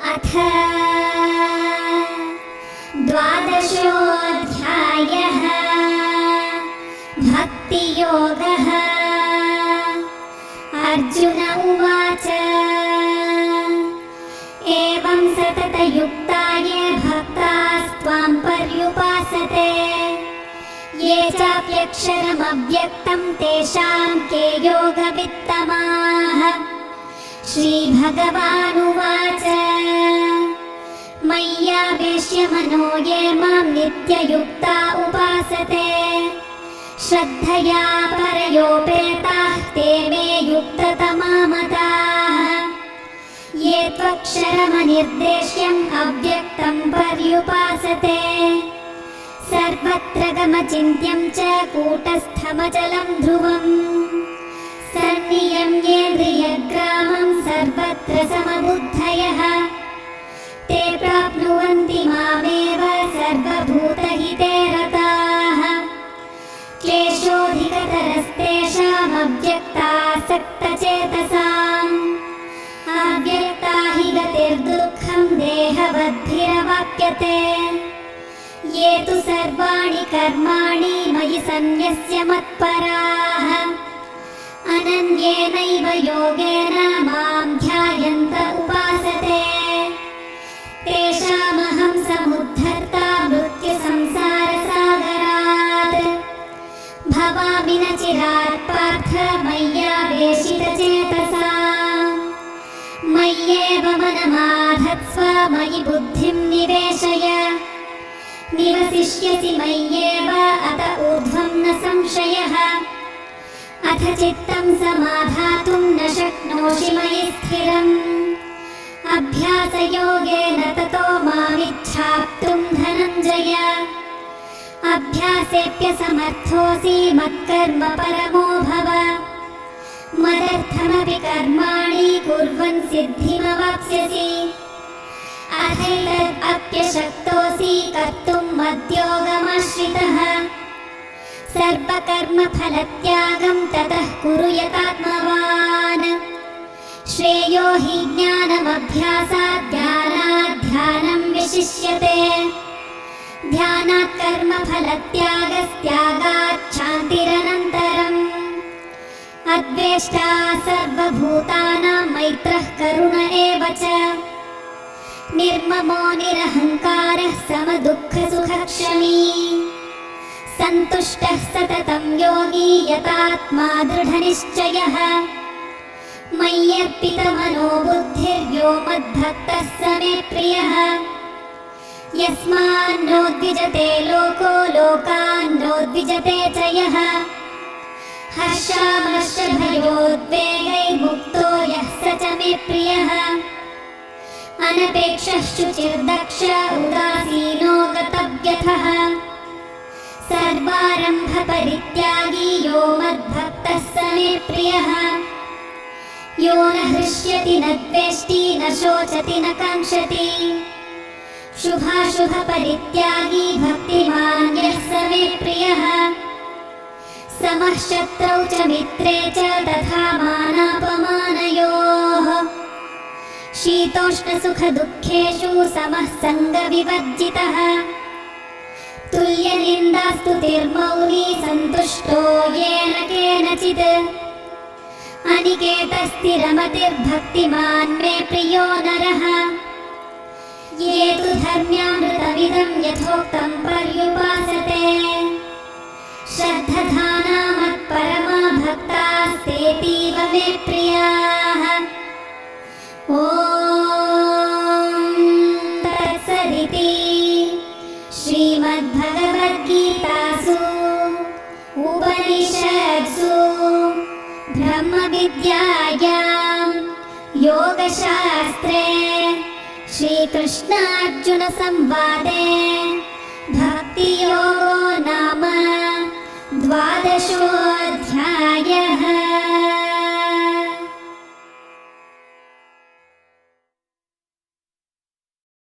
अथ द्वादशोऽध्यायः भक्तियोगः। अर्जुन उवाच एवं सततयुक्ता ये भक्तास्त्वां पर्युपासते ये चाप्यक्षरमव्यक्तं तेषां के योगवित्तमाः। श्रीभगवानुवाच मय्यावेश्य मनो ये मां नित्ययुक्ता उपासते श्रद्धया परयोपेताः ते मे युक्ततमा मताः। ये त्वक्षरमनिर्देश्यम् अव्यक्तं पर्युपासते सर्वत्र गमचिन्त्यं च कूटस्थमचलं ध्रुवम् सन्नियम्येन्द्रियग्रामं सर्वत्र समबुद्धयः ते प्राप्नुवन्ति मामेव सर्वभूतहिते रताः। क्लेशोऽधिकतरस्तेषामव्यक्तासक्तचेतसाम् अव्यक्ता हि गतिर्दुःखं देहवद्भिरवाप्यते। ये तु सर्वाणि कर्माणि मयि सन्न्यस्य मत्पराः अनन्येनैव योगेन मां ध्यायन्त उपासते तेषामहं समुद्धर्ता मृत्युसंसारसागरात्। भवामि न चिरात् पार्थ मय्यावेशितचेतसाम् मय्येव मनमाधत्स्व मयि बुद्धिं निवेशय निवसिष्यसि मय्येव अत ऊर्ध्वं न संशयः। अथ चित्तं समाधातुं न शक्नोषि मयि स्थिरम् अभ्यासयोगेन ततो मामिच्छाप्तुं धनञ्जय। अभ्यासेऽप्यसमर्थोऽसि मत्कर्म परमो भव मदर्थमपि कर्माणि कुर्वन् सिद्धिमवाप्स्यसि। अथैतदप्यशक्तोऽसि कर्तुं मद्योगमाश्रितः सर्वकर्मफलत्यागं ततः कुरु यतात्मवान्। श्रेयो हि ज्ञानमभ्यासात् ध्यानात् ध्यानं विशिष्यते ध्यानात् कर्मफलत्यागस्त्यागात् शान्तिरनन्तरम्। अद्वेष्टा सर्वभूतानां मैत्रः करुण एव च निर्ममो निरहङ्कारः समदुःखसुखक्षमी सन्तुष्टः सततं योगी यतात्मा दृढनिश्चयः। मय्यर्पितमनो बुद्धिर्यो मद्भक्तः स मे प्रियः। यस्मान्नो द्विजते लोको लोकान्नो द्विजते च यः हर्षामर्षभयोद्वेगैर्मुक्तो यः स च मे प्रियः। अनपेक्षः शुचिर्दक्ष उदासीनो गतव्यथः सर्वारम्भपरित्यागी यो मद्भक्तः स मे प्रियः। यो न हृष्यति न द्वेष्टि न शोचति न काङ्क्षति शुभाशुभपरित्यागी भक्तिमान् यः स मे प्रियः। समः शत्रौ च मित्रे च तथा मानापमानयोः शीतोष्णसुखदुःखेषु समः सङ्गविवर्जितः। तुल्यनिन्दास्तुतिर्मौनी सन्तुष्टो येन केनचित् अनिकेतस्थिरमतिर्भक्तिमान् मे प्रियो नरः। ये तु धर्म्यामृतमिदं यथोक्तं पर्युपासते श्रद्धधाना मत्परमा भक्तास्तेऽतीव मे प्रियाः। ॐ तत्सदिति श्रीमद्भगवद्गीतासु उपनिषत्सु ब्रह्मविद्यायां योगशास्त्रे श्रीकृष्णार्जुनसंवादे भक्तियोगो नाम द्वादशो